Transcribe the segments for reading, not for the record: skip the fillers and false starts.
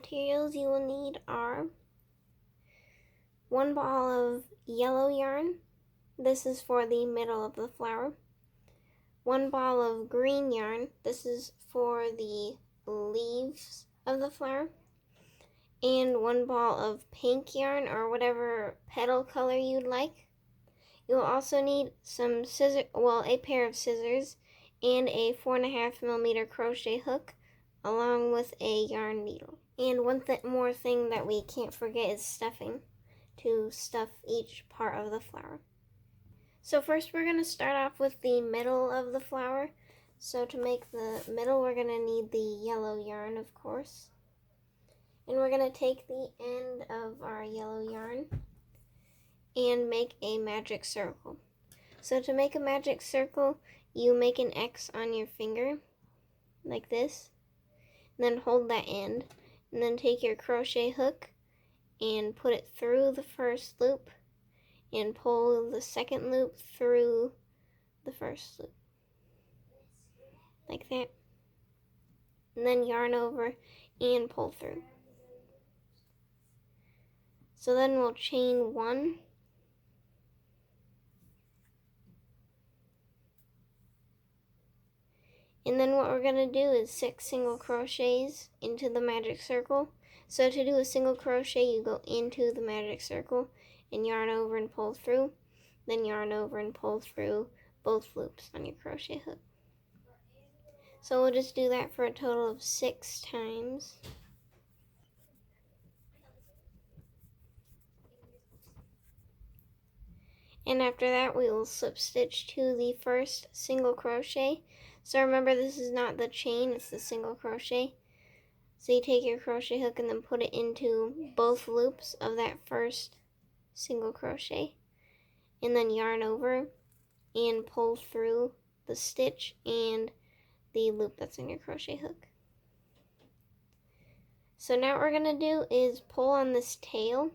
materials you will need are 1 ball of yellow yarn. This is for the middle of the flower. 1 ball of green yarn. This is for the leaves of the flower. And 1 ball of pink yarn, or whatever petal color you'd like. You'll also need some scissors, a pair of scissors, and a 4.5mm crochet hook, along with a yarn needle. And one more thing that we can't forget is stuffing, to stuff each part of the flower. So first we're going to start off with the middle of the flower. So to make the middle, we're going to need the yellow yarn, of course. And we're going to take the end of our yellow yarn and make a magic circle. So to make a magic circle, you make an X on your finger, like this. And then hold that end. And then take your crochet hook and put it through the first loop and pull the second loop through the first loop, like that. And then yarn over and pull through. So then we'll chain 1. And then what we're going to do is 6 single crochets into the magic circle. So to do a single crochet, you go into the magic circle and yarn over and pull through, then yarn over and pull through both loops on your crochet hook. So we'll just do that for a total of 6 times. And after that, we will slip stitch to the first single crochet. So remember, this is not the chain, it's the single crochet. So you take your crochet hook and then put it into both loops of that first single crochet, and then yarn over and pull through the stitch and the loop that's in your crochet hook. So now what we're going to do is pull on this tail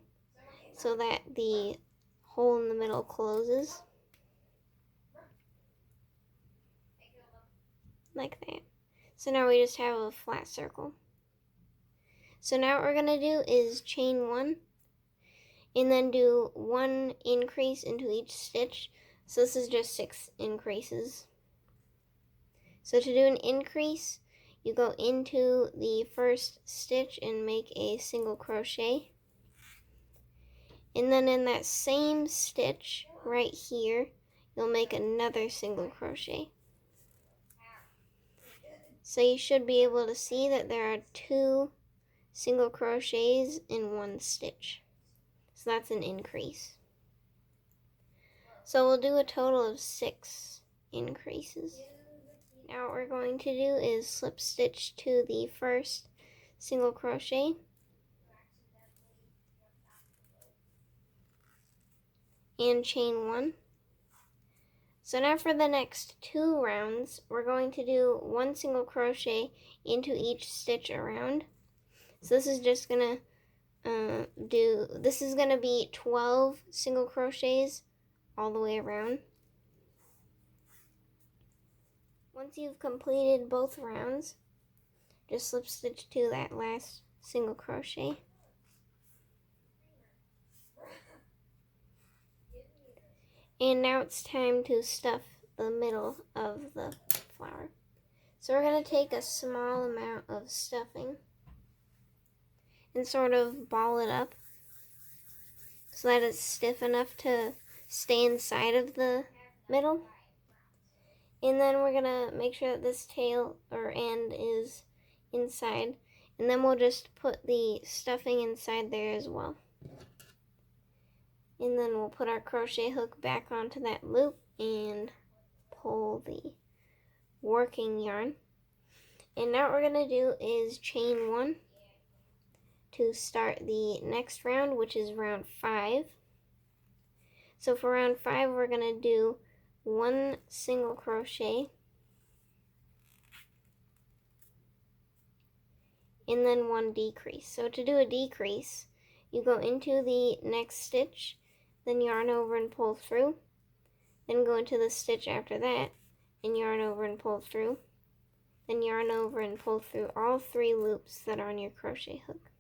so that the hole in the middle closes, like that. So now we just have a flat circle. So now what we're going to do is chain 1 and then do 1 increase into each stitch. So this is just 6 increases. So to do an increase, you go into the first stitch and make a single crochet. And then in that same stitch right here, you'll make another single crochet. So you should be able to see that there are 2 single crochets in 1 stitch. So that's an increase. So we'll do a total of 6 increases. Now what we're going to do is slip stitch to the first single crochet, and chain 1. So now for the next 2 rounds, we're going to do 1 single crochet into each stitch around. So this is just gonna this is gonna be 12 single crochets all the way around. Once you've completed both rounds, just slip stitch to that last single crochet. And now it's time to stuff the middle of the flower. So we're going to take a small amount of stuffing and sort of ball it up so that it's stiff enough to stay inside of the middle. And then we're going to make sure that this tail or end is inside. And then we'll just put the stuffing inside there as well. And then we'll put our crochet hook back onto that loop and pull the working yarn. And now what we're going to do is chain 1 to start the next round, which is round 5. So for round 5, we're going to do 1 single crochet and then 1 decrease. So to do a decrease, you go into the next stitch, then yarn over and pull through, then go into the stitch after that and yarn over and pull through, then yarn over and pull through all 3 loops that are on your crochet hook.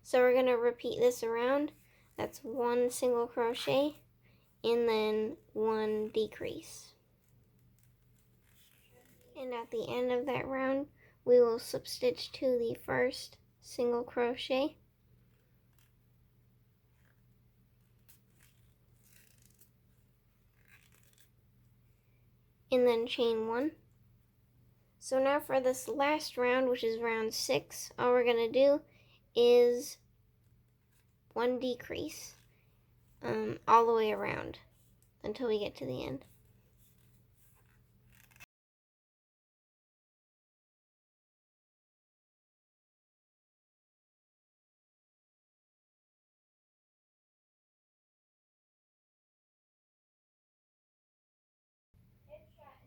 So we're going to repeat this around. That's 1 single crochet and then 1 decrease. And at the end of that round, we will slip stitch to the first single crochet, and then chain 1. So now for this last round, which is round 6, all we're going to do is 1 decrease all the way around until we get to the end.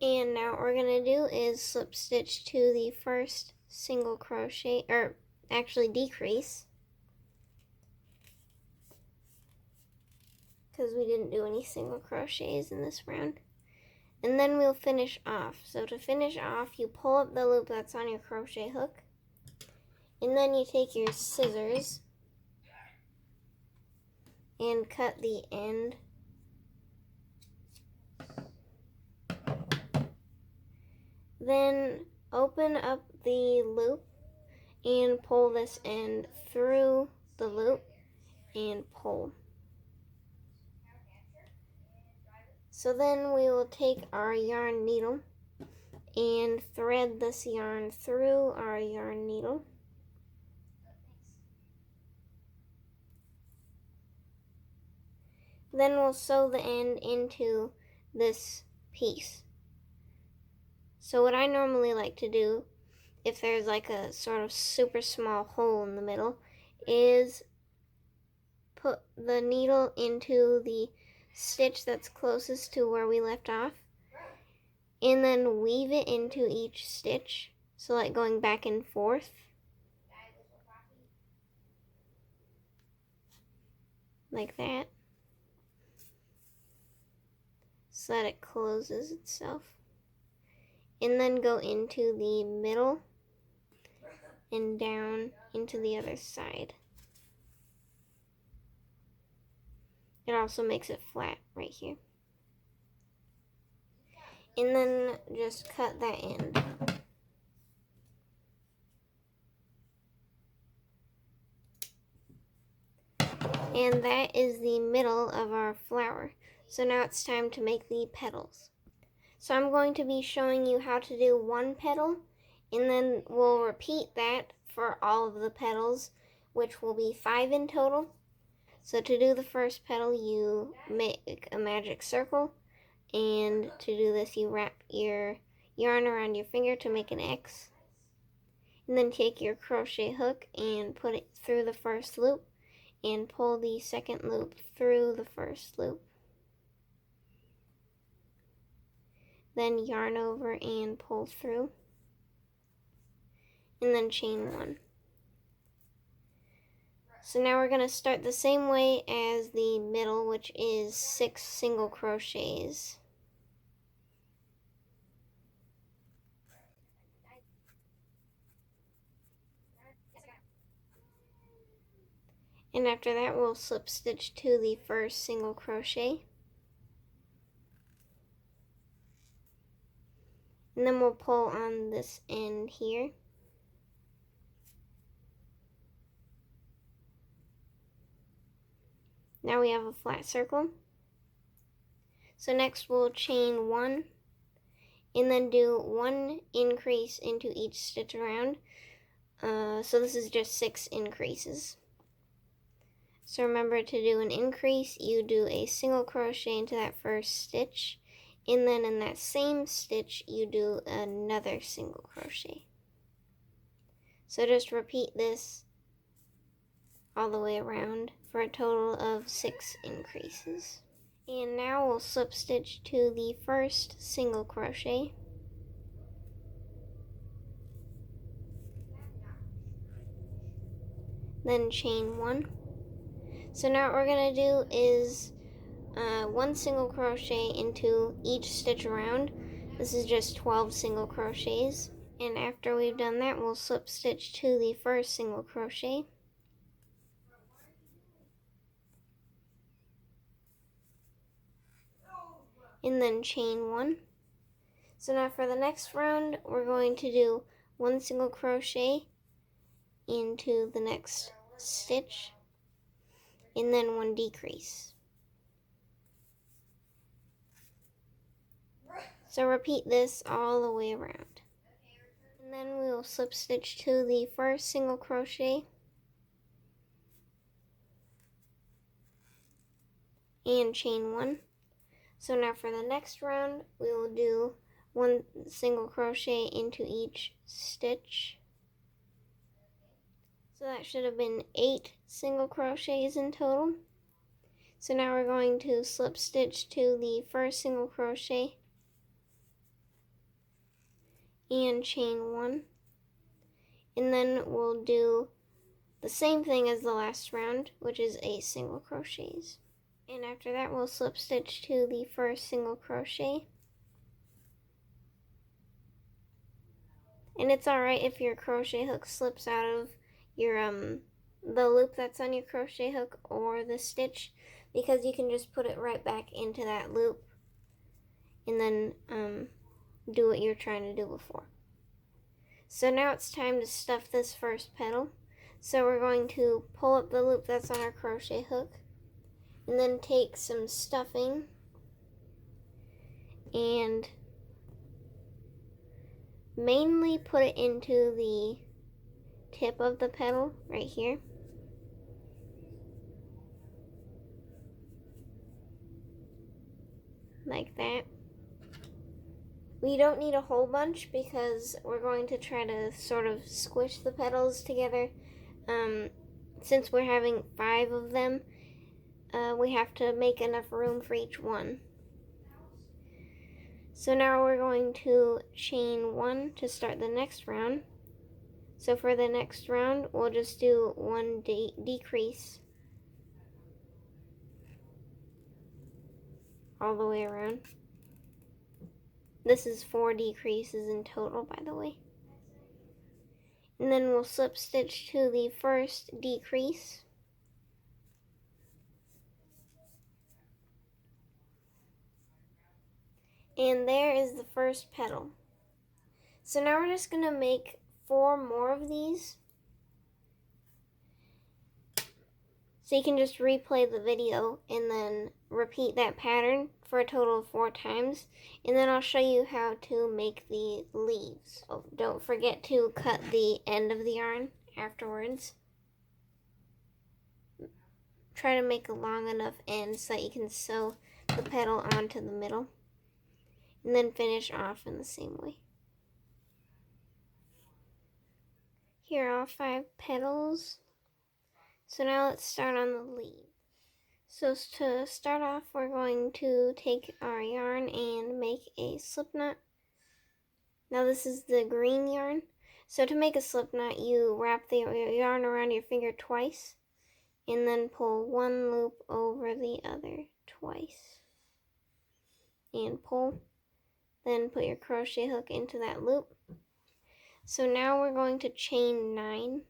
And now what we're going to do is slip stitch to the first single crochet, or actually decrease, because we didn't do any single crochets in this round. And then we'll finish off. So to finish off, you pull up the loop that's on your crochet hook, and then you take your scissors and cut the end. Then open up the loop and pull this end through the loop and pull. So then we will take our yarn needle and thread this yarn through our yarn needle. Then we'll sew the end into this piece. So what I normally like to do, if there's like a sort of super small hole in the middle, is put the needle into the stitch that's closest to where we left off, and then weave it into each stitch, so like going back and forth, like that, so that it closes itself, and then go into the middle and down into the other side. It also makes it flat right here. And then just cut that end. And that is the middle of our flower. So now it's time to make the petals. So I'm going to be showing you how to do 1 petal, and then we'll repeat that for all of the petals, which will be 5 in total. So to do the first petal, you make a magic circle, and to do this, you wrap your yarn around your finger to make an X. And then take your crochet hook and put it through the first loop, and pull the second loop through the first loop. Then yarn over and pull through, and then chain 1. So now we're going to start the same way as the middle, which is 6 single crochets. And after that, we'll slip stitch to the first single crochet. And then we'll pull on this end here. Now we have a flat circle. So next we'll chain 1, and then do 1 increase into each stitch around. So this is just 6 increases. So remember, to do an increase, you do a single crochet into that first stitch, and then in that same stitch, you do another single crochet. So just repeat this all the way around for a total of 6 increases. And now we'll slip stitch to the first single crochet. Then chain 1. So now what we're going to do is 1 single crochet into each stitch around. This is just 12 single crochets. And after we've done that, we'll slip stitch to the first single crochet. and then chain 1. So now for the next round, we're going to do 1 single crochet into the next stitch, and then 1 decrease. So repeat this all the way around. And then we will slip stitch to the first single crochet and chain 1. So now for the next round, we will do 1 single crochet into each stitch. So that should have been 8 single crochets in total. So now we're going to slip stitch to the first single crochet and chain 1. And then we'll do the same thing as the last round, which is 8 single crochets. And after that, we'll slip stitch to the first single crochet. And it's alright if your crochet hook slips out of your the loop that's on your crochet hook or the stitch, because you can just put it right back into that loop and then do what you're trying to do before. So now it's time to stuff this first petal. So we're going to pull up the loop that's on our crochet hook and then take some stuffing and mainly put it into the tip of the petal right here. Like that. We don't need a whole bunch because we're going to try to sort of squish the petals together. Since we're having 5 of them, we have to make enough room for each one. So now we're going to chain 1 to start the next round. So for the next round, we'll just do 1 decrease all the way around. This is 4 decreases in total, by the way. And then we'll slip stitch to the first decrease. And there is the first petal. So now we're just going to make 4 more of these. So you can just replay the video and then repeat that pattern for a total of 4 times. And then I'll show you how to make the leaves. Oh, don't forget to cut the end of the yarn afterwards. Try to make a long enough end so that you can sew the petal onto the middle. And then finish off in the same way. Here are all 5 petals. So now let's start on the leaf. So to start off, we're going to take our yarn and make a slip knot. Now this is the green yarn. So to make a slip knot, you wrap the yarn around your finger twice and then pull 1 loop over the other twice. And pull. Then put your crochet hook into that loop. So now we're going to chain 9.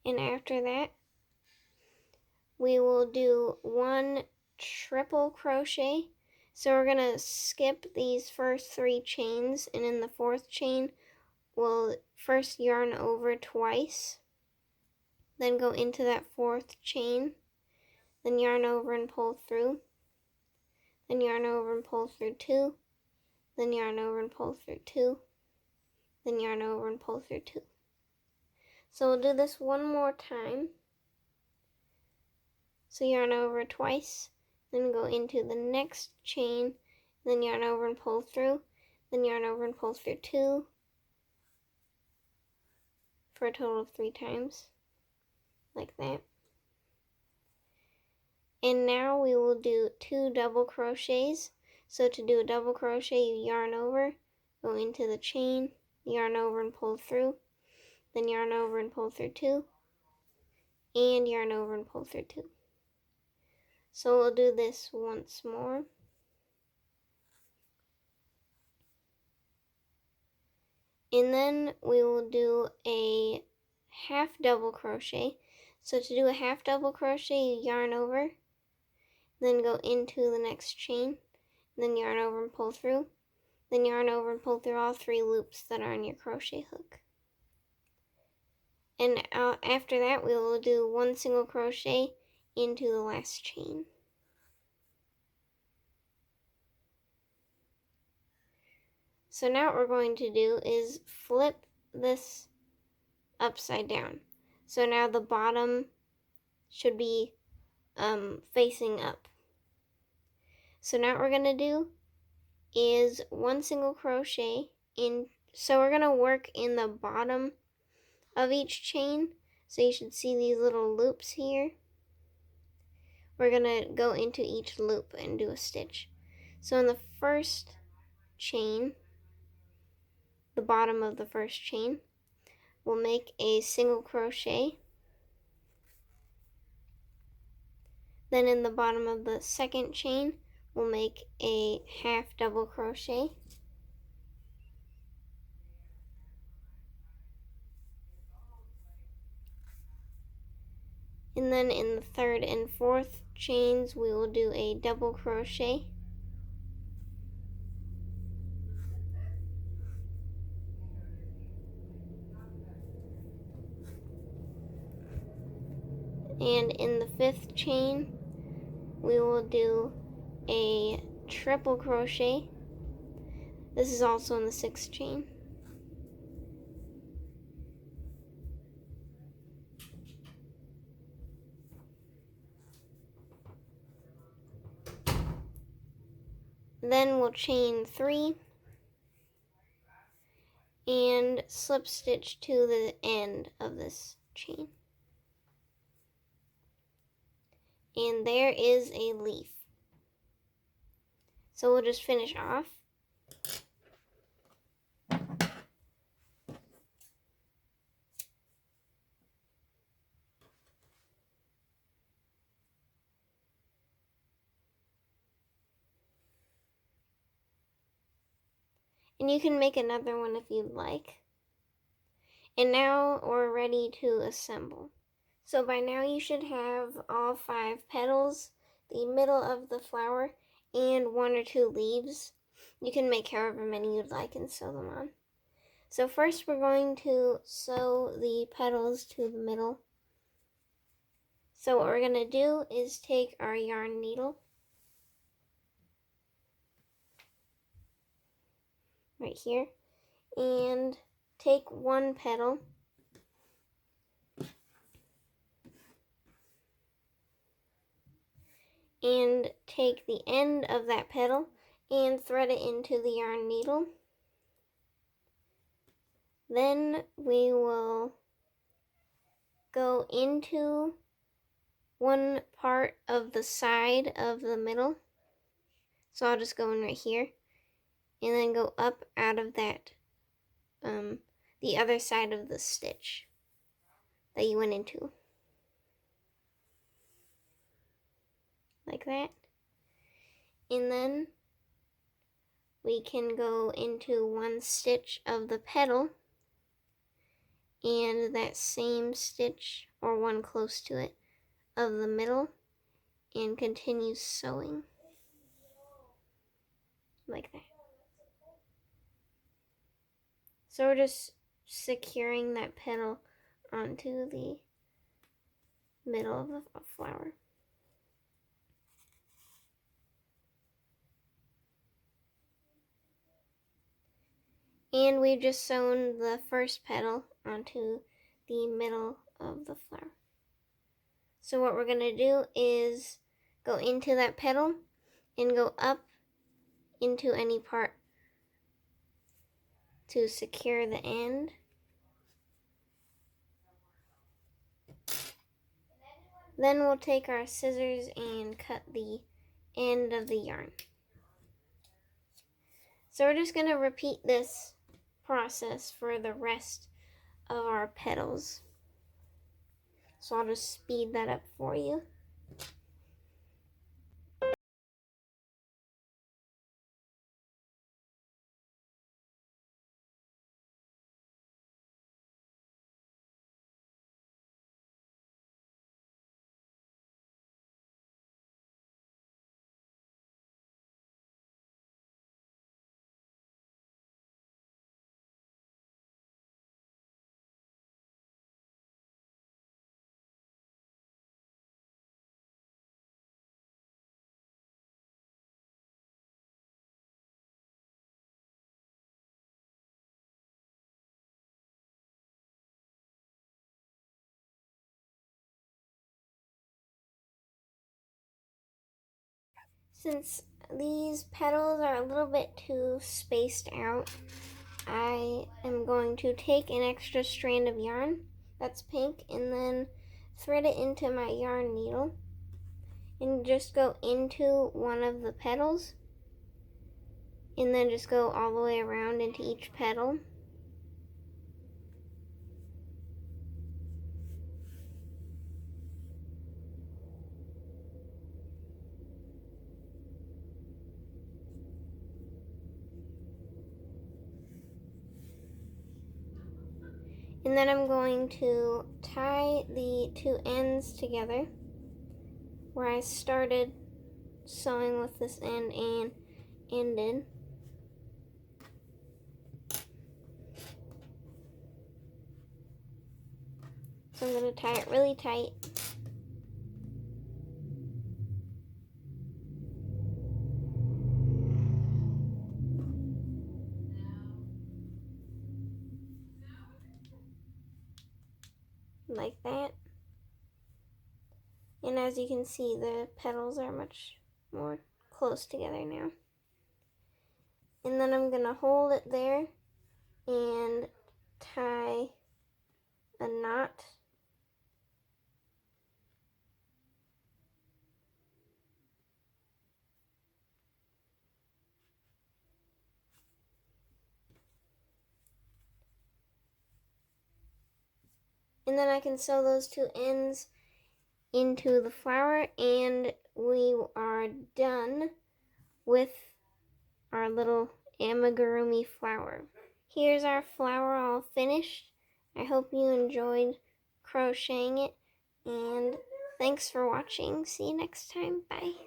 And after that, we will do 1 triple crochet. So we're going to skip these first 3 chains, and in the 4th chain, we'll first yarn over twice, then go into that 4th chain, then yarn over and pull through, then yarn over and pull through 2, then yarn over and pull through 2, then yarn over and pull through 2. So we'll do this one more time. So yarn over twice, then go into the next chain, then yarn over and pull through, then yarn over and pull through 2 for a total of 3 times, like that. And now we will do 2 double crochets. So to do a double crochet, you yarn over, go into the chain, yarn over and pull through, then yarn over and pull through 2, and yarn over and pull through 2. So we'll do this once more. And then we will do a half double crochet. So to do a half double crochet, you yarn over, then go into the next chain, then yarn over and pull through, then yarn over and pull through all 3 loops that are on your crochet hook. And after that, we will do 1 single crochet into the last chain. So now what we're going to do is flip this upside down. So now the bottom should be facing up. So now what we're going to do is 1 single crochet in. So we're going to work in the bottom of each chain. So you should see these little loops here. We're going to go into each loop and do a stitch. So in the first chain, the bottom of the first chain, we'll make a single crochet. Then in the bottom of the second chain, we'll make a half double crochet. And then in the third and fourth chains, we will do a double crochet. And in the fifth chain, we will do a triple crochet. This is also in the sixth chain. Then we'll chain 3 and slip stitch to the end of this chain. And there is a leaf. So we'll just finish off. And you can make another one if you'd like. And now we're ready to assemble. So by now you should have all 5 petals, the middle of the flower, and 1 or 2 leaves. You can make however many you'd like and sew them on. So first we're going to sew the petals to the middle. So what we're going to do is take our yarn needle, right here, and take 1 petal, and take the end of that petal and thread it into the yarn needle. Then we will go into one part of the side of the middle. So I'll just go in right here and then go up out of that, the other side of the stitch that you went into. Like that. And then we can go into 1 stitch of the petal and that same stitch, or one close to it, of the middle, and continue sewing like that. So we're just securing that petal onto the middle of the flower. And we've just sewn the first petal onto the middle of the flower. So what we're going to do is go into that petal and go up into any part to secure the end. Then we'll take our scissors and cut the end of the yarn. So we're just going to repeat this process for the rest of our petals. So I'll just speed that up for you. Since these petals are a little bit too spaced out, I am going to take an extra strand of yarn that's pink and then thread it into my yarn needle and just go into one of the petals and then just go all the way around into each petal. And then I'm going to tie the two ends together where I started sewing with this end and ended. So I'm going to tie it really tight. Like that. And as you can see, the petals are much more close together now. And then I'm going to hold it there and tie a knot. And then I can sew those two ends into the flower, and we are done with our little amigurumi flower. Here's our flower all finished. I hope you enjoyed crocheting it, and thanks for watching. See you next time. Bye.